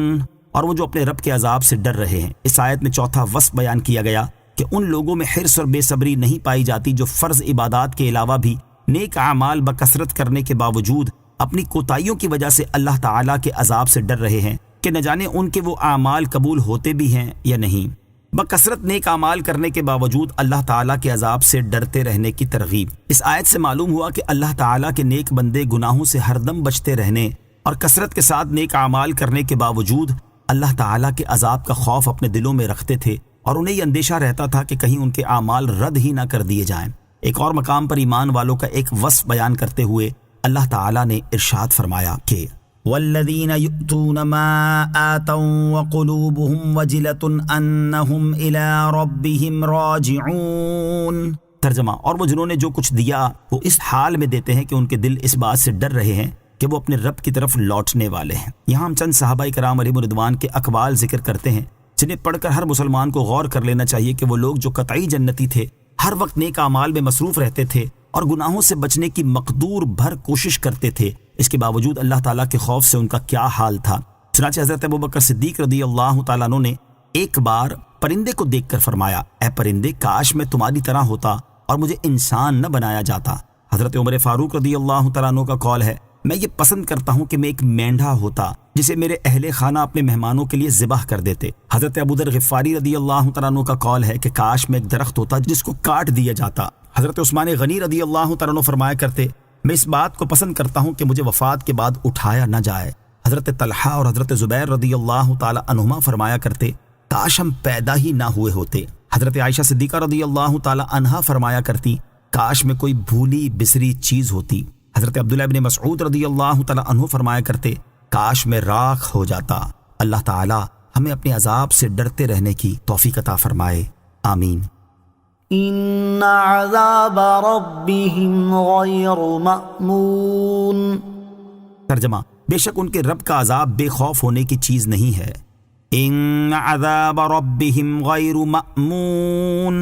اور وہ جو اپنے رب کے عذاب سے ڈر رہے ہیں۔ اس آیت میں چوتھا وصف بیان کیا گیا کہ ان لوگوں میں حرص اور بے صبری نہیں پائی جاتی جو فرض عبادات کے علاوہ بھی نیک اعمال بکثرت کرنے کے باوجود اپنی کوتاہیوں کی وجہ سے اللہ تعالیٰ کے عذاب سے ڈر رہے ہیں کہ نہ جانے ان کے وہ اعمال قبول ہوتے بھی ہیں یا نہیں۔ بکثرت نیک اعمال کرنے کے باوجود اللہ تعالیٰ کے عذاب سے ڈرتے رہنے کی ترغیب۔ اس آیت سے معلوم ہوا کہ اللہ تعالیٰ کے نیک بندے گناہوں سے ہر دم بچتے رہنے اور کثرت کے ساتھ نیک اعمال کرنے کے باوجود اللہ تعالیٰ کے عذاب کا خوف اپنے دلوں میں رکھتے تھے، اور انہیں یہ اندیشہ رہتا تھا کہ کہیں ان کے اعمال رد ہی نہ کر دیے جائیں۔ ایک اور مقام پر ایمان والوں کا ایک وصف بیان کرتے ہوئے اللہ تعالیٰ نے ارشاد فرمایا کہ والذین یؤتون ما آتوا وقلوبهم وجلة انہم الی ربہم راجعون، ترجمہ، اور وہ جنہوں نے جو کچھ دیا وہ اس حال میں دیتے ہیں کہ ان کے دل اس بات سے ڈر رہے ہیں کہ وہ اپنے رب کی طرف لوٹنے والے ہیں۔ یہاں ہم چند صحابہ کرام علیہم رضوان کے اقوال ذکر کرتے ہیں جنہیں پڑھ کر ہر مسلمان کو غور کر لینا چاہیے کہ وہ لوگ جو قطعی جنتی تھے، ہر وقت نیک اعمال میں مصروف رہتے تھے اور گناہوں سے بچنے کی مقدور بھر کوشش کرتے تھے، اس کے باوجود اللہ تعالیٰ کے خوف سے ان کا کیا حال تھا۔ چنانچہ حضرت ابوبکر صدیق رضی اللہ تعالیٰ عنہ نے ایک بار پرندے کو دیکھ کر فرمایا، اے پرندے، کاش میں تمہاری طرح ہوتا اور مجھے انسان نہ بنایا جاتا۔ حضرت عمر فاروق رضی اللہ تعالیٰ عنہ کا قول ہے، میں یہ پسند کرتا ہوں کہ میں ایک مینڈھا ہوتا جسے میرے اہل خانہ اپنے مہمانوں کے لیے ذبح کر دیتے۔ حضرت ابو ذر غفاری رضی اللہ تعالیٰ عنہ کا قول ہے کہ کاش میں ایک درخت ہوتا جس کو کاٹ دیا جاتا۔ حضرت عثمان غنی رضی اللہ تعالیٰ عنہ فرمایا کرتے، میں اس بات کو پسند کرتا ہوں کہ مجھے وفات کے بعد اٹھایا نہ جائے۔ حضرت طلحہ اور حضرت زبیر رضی اللہ تعالیٰ عنہما فرمایا کرتے، کاش ہم پیدا ہی نہ ہوئے ہوتے۔ حضرت عائشہ صدیقہ رضی اللہ تعالیٰ عنہا فرمایا کرتی، کاش میں کوئی بھولی بسری چیز ہوتی۔ حضرت عبداللہ ابن مسعود رضی اللہ تعالیٰ عنہ فرمایا کرتے، کاش میں راکھ ہو جاتا۔ اللہ تعالیٰ ہمیں اپنے عذاب سے ڈرتے رہنے کی توفیق عطا فرمائے، آمین۔ ان عذاب ربهم غیر مأمون، ترجمہ، بے شک ان کے رب کا عذاب بے خوف ہونے کی چیز نہیں ہے۔ ان عذاب ربهم غیر مأمون،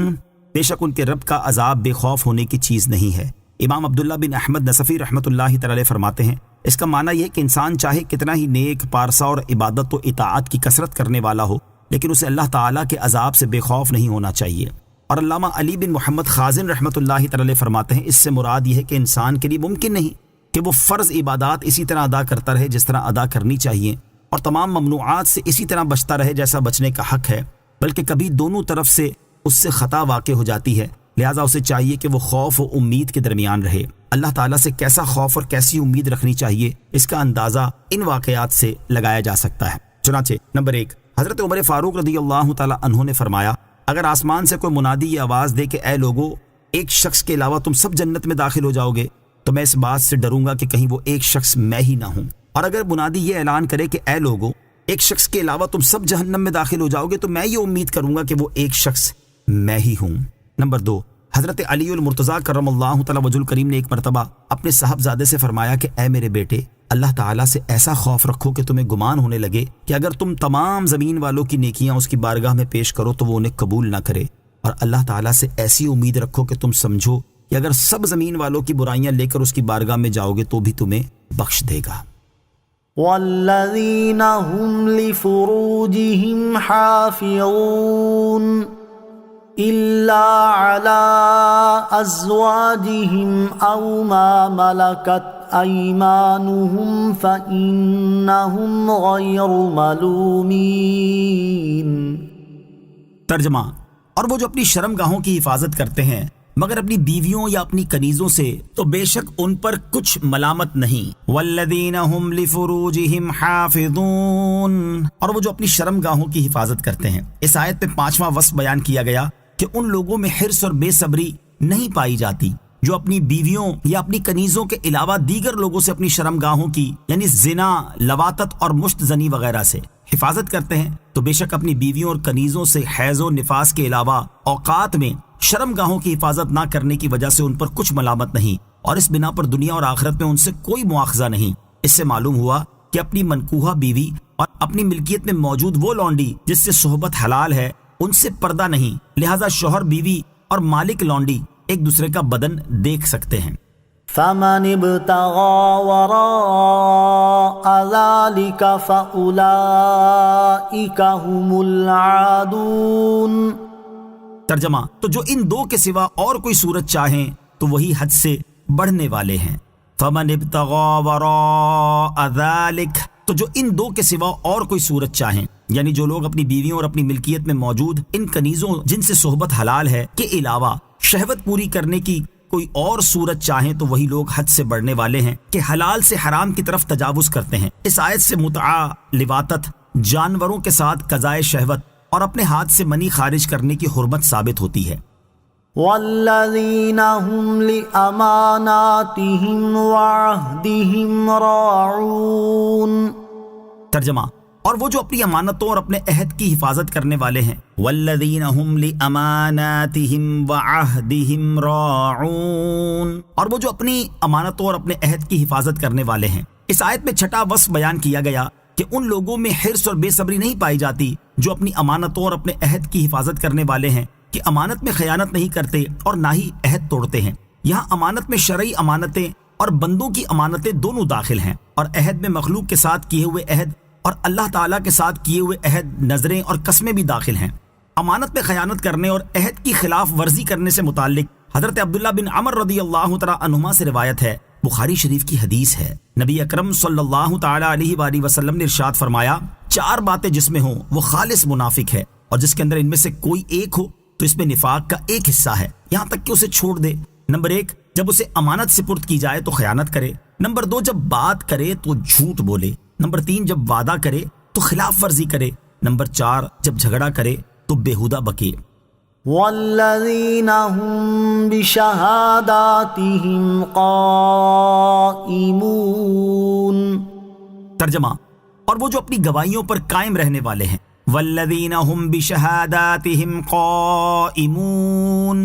بے شک ان کے رب کا عذاب بے خوف ہونے کی چیز نہیں ہے۔ امام عبداللہ بن احمد نصفی رحمۃ اللہ تعالی علیہ فرماتے ہیں اس کا معنی یہ کہ انسان چاہے کتنا ہی نیک، پارسا اور عبادت و اطاعت کی کثرت کرنے والا ہو، لیکن اسے اللہ تعالیٰ کے عذاب سے بے خوف نہیں ہونا چاہیے۔ اور علامہ علی بن محمد خازن رحمۃ اللہ تعالی علیہ فرماتے ہیں اس سے مراد یہ ہے کہ انسان کے لیے ممکن نہیں کہ وہ فرض عبادات اسی طرح ادا کرتا رہے جس طرح ادا کرنی چاہیے، اور تمام ممنوعات سے اسی طرح بچتا رہے جیسا بچنے کا حق ہے، بلکہ کبھی دونوں طرف سے اس سے خطا واقع ہو جاتی ہے، لہٰذا اسے چاہیے کہ وہ خوف و امید کے درمیان رہے۔ اللہ تعالیٰ سے کیسا خوف اور کیسی امید رکھنی چاہیے اس کا اندازہ ان واقعات سے لگایا جا سکتا ہے۔ چنانچہ نمبر 1، حضرت عمر فاروق رضی اللہ تعالیٰ عنہ نے فرمایا اگر آسمان سے کوئی منادی یہ آواز دے کہ اے لوگو ایک شخص کے علاوہ تم سب جنت میں داخل ہو جاؤ گے، تو میں اس بات سے ڈروں گا کہ کہیں وہ ایک شخص میں ہی نہ ہوں، اور اگر منادی یہ اعلان کرے کہ اے لوگو ایک شخص کے علاوہ تم سب جہنم میں داخل ہو جاؤ گے، تو میں یہ امید کروں گا کہ وہ ایک شخص میں ہی ہوں۔ نمبر 2، حضرت علی المرتضیٰ کرم اللہ تعالی وجہ الکریم نے ایک مرتبہ اپنے صاحبزادے سے فرمایا کہ اے میرے بیٹے، اللہ تعالیٰ سے ایسا خوف رکھو کہ تمہیں گمان ہونے لگے کہ اگر تم تمام زمین والوں کی نیکیاں اس کی بارگاہ میں پیش کرو تو وہ انہیں قبول نہ کرے، اور اللہ تعالیٰ سے ایسی امید رکھو کہ تم سمجھو کہ اگر سب زمین والوں کی برائیاں لے کر اس کی بارگاہ میں جاؤ گے تو بھی تمہیں بخش دے گا۔ والذین هم لفروجهم حافظون إلا على أزواجهم أو ما ملكت أيمانهم فإنهم غير ملومين۔ ترجمہ، اور وہ جو اپنی شرمگاہوں کی حفاظت کرتے ہیں مگر اپنی بیویوں یا اپنی کنیزوں سے تو بے شک ان پر کچھ ملامت نہیں۔ والذین هم لفروجهم حافظون، اور وہ جو اپنی شرمگاہوں کی حفاظت کرتے ہیں۔ اس آیت میں 5واں وصف بیان کیا گیا کہ ان لوگوں میں حرص اور بے صبری نہیں پائی جاتی جو اپنی بیویوں یا اپنی کنیزوں کے علاوہ دیگر لوگوں سے اپنی شرمگاہوں کی یعنی زنا، لواطت اور مشت زنی وغیرہ سے حفاظت کرتے ہیں، تو بے شک اپنی بیویوں اور کنیزوں سے حیض و نفاس کے علاوہ اوقات میں شرمگاہوں کی حفاظت نہ کرنے کی وجہ سے ان پر کچھ ملامت نہیں، اور اس بنا پر دنیا اور آخرت میں ان سے کوئی مواخذہ نہیں۔ اس سے معلوم ہوا کہ اپنی منکوحہ بیوی اور اپنی ملکیت میں موجود وہ لونڈی جس سے صحبت حلال ہے ان سے پردہ نہیں، لہذا شوہر بیوی اور مالک لونڈی ایک دوسرے کا بدن دیکھ سکتے ہیں۔ فمن ابتغى وراء ذلك فأولئك هم العادون۔ ترجمہ، تو جو ان دو کے سوا اور کوئی صورت چاہیں تو وہی حد سے بڑھنے والے ہیں۔ فمن ابتغى وراء ذلك، تو جو ان دو کے سوا اور کوئی صورت چاہیں، یعنی جو لوگ اپنی بیویوں اور اپنی ملکیت میں موجود ان کنیزوں جن سے صحبت حلال ہے کے علاوہ شہوت پوری کرنے کی کوئی اور صورت چاہیں تو وہی لوگ حد سے بڑھنے والے ہیں کہ حلال سے حرام کی طرف تجاوز کرتے ہیں۔ اس آیت سے متعہ، لواطت، جانوروں کے ساتھ قضائے شہوت اور اپنے ہاتھ سے منی خارج کرنے کی حرمت ثابت ہوتی ہے۔ والذین هم لأماناتهم وعہدهم راعون۔ ترجمہ، اور وہ جو اپنی امانتوں اور اپنے عہد کی حفاظت کرنے والے ہیں۔ والذین هم لأماناتهم وعہدهم راعون، اور وہ جو اپنی امانتوں اور اپنے عہد کی حفاظت کرنے والے ہیں۔ اس آیت میں 6واں وصف بیان کیا گیا کہ ان لوگوں میں حرص اور بے صبری نہیں پائی جاتی جو اپنی امانتوں اور اپنے عہد کی حفاظت کرنے والے ہیں، کہ امانت میں خیانت نہیں کرتے اور نہ ہی عہد توڑتے ہیں۔ یہاں امانت میں شرعی امانتیں اور بندوں کی امانتیں دونوں داخل ہیں، اور عہد میں مخلوق کے ساتھ کیے ہوئے عہد اور اللہ تعالیٰ کے ساتھ کیے ہوئے عہد، نظریں اور قسمیں بھی داخل ہیں۔ امانت میں خیانت کرنے اور عہد کی خلاف ورزی کرنے سے متعلق حضرت عبداللہ بن عمر رضی اللہ تعالیٰ عنہما سے روایت ہے، بخاری شریف کی حدیث ہے، نبی اکرم صلی اللہ تعالیٰ علیہ وآلہ وسلم نے ارشاد فرمایا، 4 باتیں جس میں ہوں وہ خالص منافق ہے، اور جس کے اندر ان میں سے کوئی ایک ہو تو اس میں نفاق کا ایک حصہ ہے، یہاں تک کہ اسے چھوڑ دے۔ نمبر 1، جب اسے امانت سپرد کی جائے تو خیانت کرے۔ نمبر 2، جب بات کرے تو جھوٹ بولے۔ نمبر 3، جب وعدہ کرے تو خلاف ورزی کرے۔ نمبر 4، جب جھگڑا کرے تو بےہودہ بکے۔ والذین هم بشہاداتهم قائمون۔ ترجمہ، اور وہ جو اپنی گواہیوں پر قائم رہنے والے ہیں۔ والذین هم بشہاداتهم قائمون،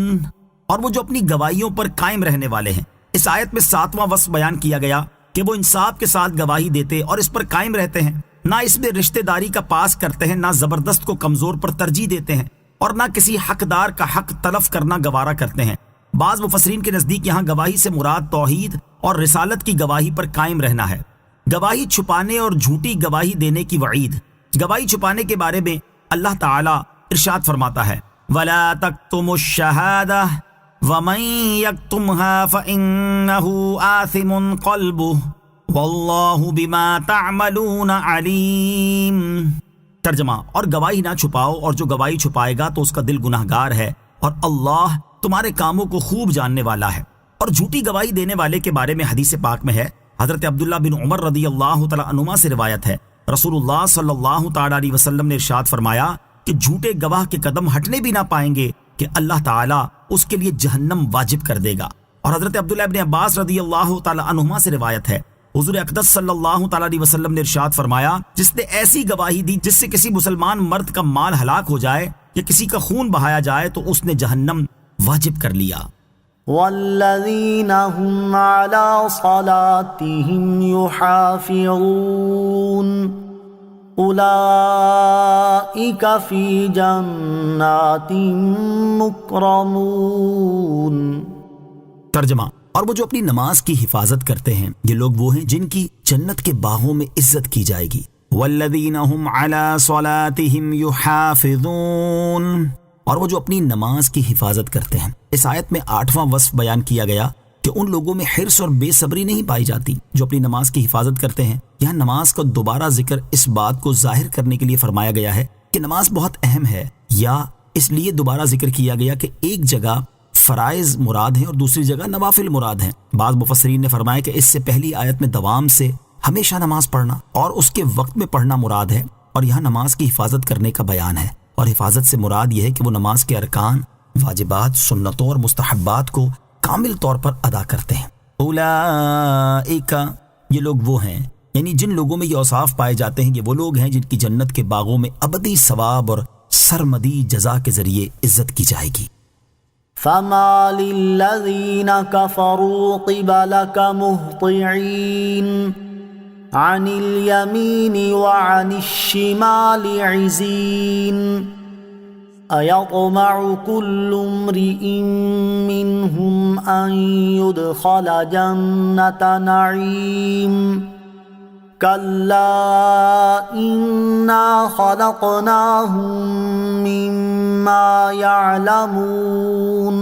اور وہ جو اپنی گواہیوں پر قائم رہنے والے ہیں۔ اس آیت میں 7واں وصف بیان کیا گیا کہ وہ انصاف کے ساتھ گواہی دیتے اور اس پر قائم رہتے ہیں، نہ اس میں رشتہ داری کا پاس کرتے ہیں، نہ زبردست کو کمزور پر ترجیح دیتے ہیں، اور نہ کسی حقدار کا حق تلف کرنا گوارا کرتے ہیں۔ بعض مفسرین کے نزدیک یہاں گواہی سے مراد توحید اور رسالت کی گواہی پر قائم رہنا ہے۔ گواہی چھپانے اور جھوٹی گواہی دینے کی وعید۔ گواہی چھپانے کے بارے میں اللہ تعالیٰ ارشاد فرماتا ہے وَلَا تَكْتُمُوا الشَّهَادَةَ وَمَن يَكْتُمْهَا فَإِنَّهُ آثِمٌ قَلْبُهُ وَاللَّهُ بِمَا تَعْمَلُونَ عَلِيمٌ۔ ترجمہ، اور گواہی نہ چھپاؤ، اور جو گواہی چھپائے گا تو اس کا دل گناہگار ہے، اور اللہ تمہارے کاموں کو خوب جاننے والا ہے۔ اور جھوٹی گواہی دینے والے کے بارے میں حدیث پاک میں ہے، حضرت عبداللہ بن عمر رضی اللہ تعالیٰ عنہما سے روایت ہے، رسول اللہ صلی اللہ تعالیٰ علیہ وسلم نے ارشاد فرمایا کہ جھوٹے گواہ کے قدم ہٹنے بھی نہ پائیں گے کہ اللہ تعالیٰ اس کے لیے جہنم واجب کر دے گا۔ اور حضرت عبداللہ ابن عباس رضی اللہ تعالیٰ عنہما سے روایت ہے، حضور اقدس صلی اللہ تعالیٰ علیہ وسلم نے ارشاد فرمایا، جس نے ایسی گواہی دی جس سے کسی مسلمان مرد کا مال ہلاک ہو جائے یا کسی کا خون بہایا جائے تو اس نے جہنم واجب کر لیا۔ والذین هم علی صلاتهم یحافظون اولئک فی جنات مکرمون۔ ترجمہ، اور وہ جو اپنی نماز کی حفاظت کرتے ہیں یہ لوگ وہ ہیں جن کی جنت کے باغوں میں عزت کی جائے گی۔ والذین هم علی صلاتهم یحافظون، اور وہ جو اپنی نماز کی حفاظت کرتے ہیں۔ اس آیت میں 8واں وصف بیان کیا گیا کہ ان لوگوں میں حرص اور بے صبری نہیں پائی جاتی جو اپنی نماز کی حفاظت کرتے ہیں۔ یہاں نماز کا دوبارہ ذکر اس بات کو ظاہر کرنے کے لیے فرمایا گیا ہے کہ نماز بہت اہم ہے، یا اس لیے دوبارہ ذکر کیا گیا کہ ایک جگہ فرائض مراد ہیں اور دوسری جگہ نوافل مراد ہیں۔ بعض مفسرین نے فرمایا کہ اس سے پہلی آیت میں دوام سے ہمیشہ نماز پڑھنا اور اس کے وقت میں پڑھنا مراد ہے، اور یہاں نماز کی حفاظت کرنے کا بیان ہے، اور حفاظت سے مراد یہ ہے کہ وہ نماز کے ارکان، واجبات، سنتوں اور مستحبات کو کامل طور پر ادا کرتے ہیں۔ اولئک، یہ لوگ وہ ہیں، یعنی جن لوگوں میں یہ اوصاف پائے جاتے ہیں، یہ وہ لوگ ہیں جن کی جنت کے باغوں میں ابدی ثواب اور سرمدی جزا کے ذریعے عزت کی جائے گی۔ فما للذین کفروا قبلک مہطعین عن الیمین وعن الشمال عزین ایطمع کل امرئ منہم ان یدخل جنت نعیم کلا انا خلقناہم مما یعلمون۔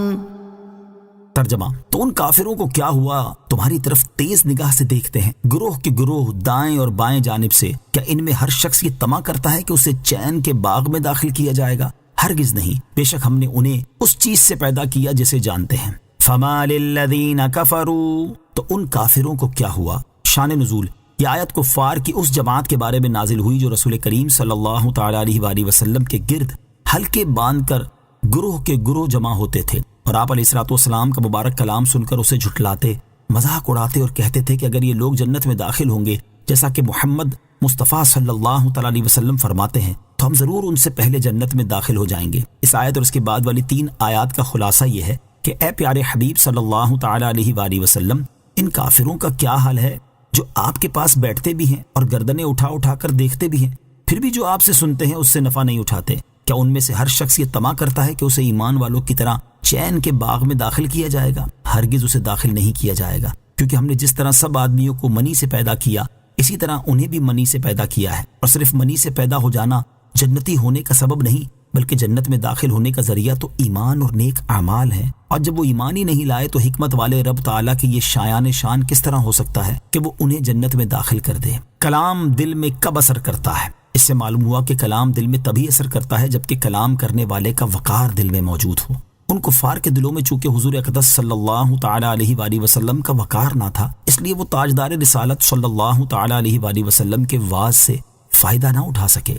ترجمہ، تو ان کافروں کو کیا ہوا تمہاری طرف تیز نگاہ سے دیکھتے ہیں، گروہ کے گروہ دائیں اور بائیں جانب سے، کیا ان میں ہر شخص یہ طمع کرتا ہے کہ اسے چین کے باغ میں داخل کیا جائے گا؟ ہرگز نہیں، بے شک ہم نے انہیں اس چیز سے پیدا کیا جسے جانتے ہیں۔ فما للذین کفروا، تو ان کافروں کو کیا ہوا؟ شان نزول، یہ آیت کفار کی اس جماعت کے بارے میں نازل ہوئی جو رسول کریم صلی اللہ تعالیٰ علیہ وآلہ وسلم کے گرد حلقے باندھ کر گروہ کے گروہ جمع ہوتے تھے، اور آپ علیہ الصلوۃ والسلام کا مبارک کلام سن کر اسے جھٹلاتے، مذاق اڑاتے اور کہتے تھے کہ اگر یہ لوگ جنت میں داخل ہوں گے جیسا کہ محمد مصطفیٰ صلی اللہ تعالیٰ علیہ وسلم فرماتے ہیں تو ہم ضرور ان سے پہلے جنت میں داخل ہو جائیں گے۔ اس آیت اور اس کے بعد والی 3 آیات کا خلاصہ یہ ہے کہ اے پیارے حبیب صلی اللہ تعالیٰ علیہ وآلہ وسلم، ان کافروں کا کیا حال ہے جو آپ کے پاس بیٹھتے بھی ہیں اور گردنیں اٹھا اٹھا کر دیکھتے بھی ہیں، پھر بھی جو آپ سے سنتے ہیں اس سے نفع نہیں اٹھاتے؟ کیا ان میں سے ہر شخص یہ طمع کرتا ہے کہ اسے ایمان والوں کی طرح چین کے باغ میں داخل کیا جائے گا؟ ہرگز اسے داخل نہیں کیا جائے گا، کیونکہ ہم نے جس طرح سب آدمیوں کو منی سے پیدا کیا اسی طرح انہیں بھی منی سے پیدا کیا ہے، اور صرف منی سے پیدا ہو جانا جنتی ہونے کا سبب نہیں بلکہ جنت میں داخل ہونے کا ذریعہ تو ایمان اور نیک اعمال ہیں، اور جب وہ ایمان ہی نہیں لائے تو حکمت والے رب تعالیٰ کی یہ شایان شان کس طرح ہو سکتا ہے کہ وہ انہیں جنت میں داخل کر دے؟ کلام دل میں کب اثر کرتا ہے؟ اس سے معلوم ہوا کہ کلام دل میں تبھی اثر کرتا ہے جبکہ کلام کرنے والے کا وقار دل میں موجود ہو۔ ان کفار کے دلوں میں چونکہ حضور اقدس صلی اللہ تعالیٰ علیہ وآلہ وسلم کا وقار نہ تھا، اس لیے وہ تاجدار رسالت صلی اللہ تعالیٰ علیہ وآلہ وسلم کے واعظ سے فائدہ نہ اٹھا سکے۔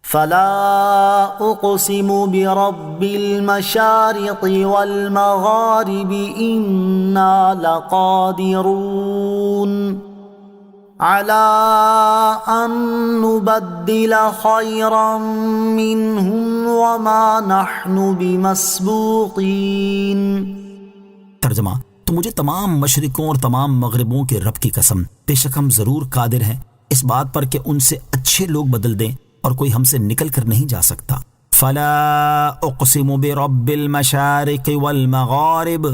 فلا اقسم برب المشارق والمغارب انا لقادرون على ان نبدل خيرا منهم وما نحن بمسبوقين۔ ترجمہ، تو مجھے تمام مشرقوں اور تمام مغربوں کے رب کی قسم، بے شک ہم ضرور قادر ہیں اس بات پر کہ ان سے اچھے لوگ بدل دیں اور کوئی ہم سے نکل کر نہیں جا سکتا۔ فلا اقسم برب المشارق والمغارب،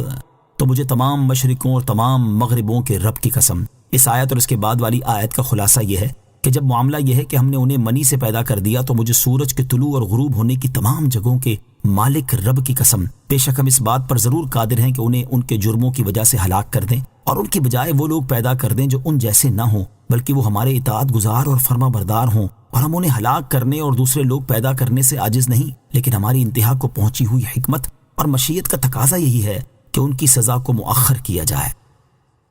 تو مجھے تمام مشرقوں اور تمام مغربوں کے رب کی قسم۔ اس آیت اور اس کے بعد والی آیت کا خلاصہ یہ ہے کہ جب معاملہ یہ ہے کہ ہم نے انہیں منی سے پیدا کر دیا تو مجھے سورج کے طلوع اور غروب ہونے کی تمام جگہوں کے مالک رب کی قسم، بے شک ہم اس بات پر ضرور قادر ہیں کہ انہیں ان کے جرموں کی وجہ سے ہلاک کر دیں اور ان کی بجائے وہ لوگ پیدا کر دیں جو ان جیسے نہ ہوں بلکہ وہ ہمارے اطاعت گزار اور فرما بردار ہوں، اور ہم انہیں ہلاک کرنے اور دوسرے لوگ پیدا کرنے سے عاجز نہیں، لیکن ہماری انتہا کو پہنچی ہوئی حکمت اور مشیت کا تقاضا یہی ہے کہ ان کی سزا کو مؤخر کیا جائے۔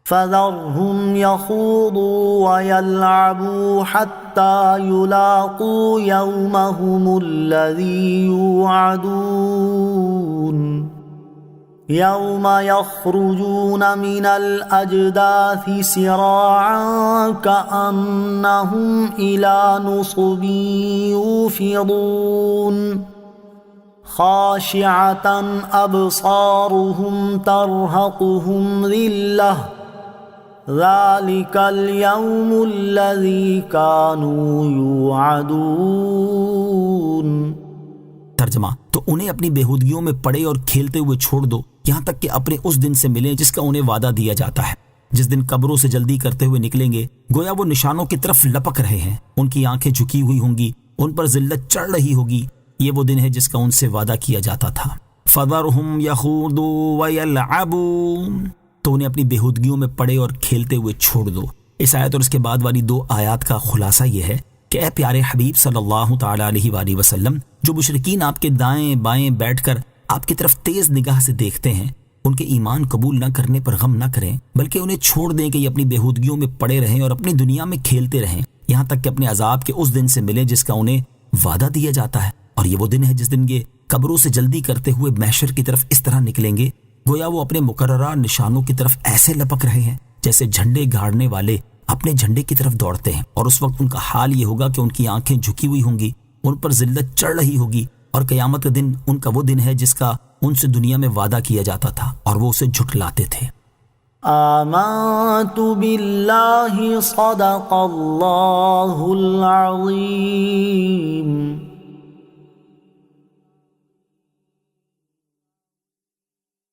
فذرهم يخوضوا ويلعبوا حتى يلاقوا يومهم الذي يوعدون يوم يخرجون من الأجداث سراعا كأنهم إلى نصب يوفضون خاشعة أبصارهم ترهقهم ذلة ذلك اليوم الذي كانوا يوعدون۔ ترجمہ، تو انہیں اپنی بےہودگیوں میں پڑے اور کھیلتے ہوئے چھوڑ دو یہاں تک کہ اپنے اس دن سے ملیں جس کا انہیں وعدہ دیا جاتا ہے، جس دن قبروں سے جلدی کرتے ہوئے نکلیں گے، گویا وہ نشانوں کی طرف لپک رہے ہیں، ان کی آنکھیں جھکی ہوئی ہوں گی، ان پر ذلت چڑھ رہی ہوگی، یہ وہ دن ہے جس کا ان سے وعدہ کیا جاتا تھا۔ فَذَرْهُمْ يَخُوضُوا وَيَلْعَبُوا، تو انہیں اپنی بےہودگیوں میں پڑے اور کھیلتے ہوئے چھوڑ دو۔ اس آیت اور اس کے بعد والی 2 آیات کا خلاصہ یہ ہے کہ اے پیارے حبیب صلی اللہ تعالی علیہ وآلہ وسلم، جو مشرکین آپ کے دائیں بائیں بیٹھ کر آپ کی طرف تیز نگاہ سے دیکھتے ہیں، ان کے ایمان قبول نہ کرنے پر غم نہ کریں، بلکہ انہیں چھوڑ دیں کہ یہ اپنی بےہودگیوں میں پڑے رہیں اور اپنی دنیا میں کھیلتے رہیں یہاں تک کہ اپنے عذاب کے اس دن سے ملیں جس کا انہیں وعدہ دیا جاتا ہے، اور یہ وہ دن ہے جس دن یہ قبروں سے جلدی کرتے ہوئے محشر کی طرف اس طرح نکلیں گے گویا وہ اپنے مقررہ نشانوں کی طرف ایسے لپک رہے ہیں جیسے جھنڈے گاڑنے والے اپنے جھنڈے کی طرف دوڑتے ہیں، اور اس وقت ان کا حال یہ ہوگا کہ ان کی آنکھیں جھکی ہوئی ہوں گی، ان پر ذلت چڑھ رہی ہوگی، اور قیامت کا دن ان کا وہ دن ہے جس کا ان سے دنیا میں وعدہ کیا جاتا تھا اور وہ اسے جھٹلاتے تھے۔ آمنت باللہ صدق اللہ العظیم۔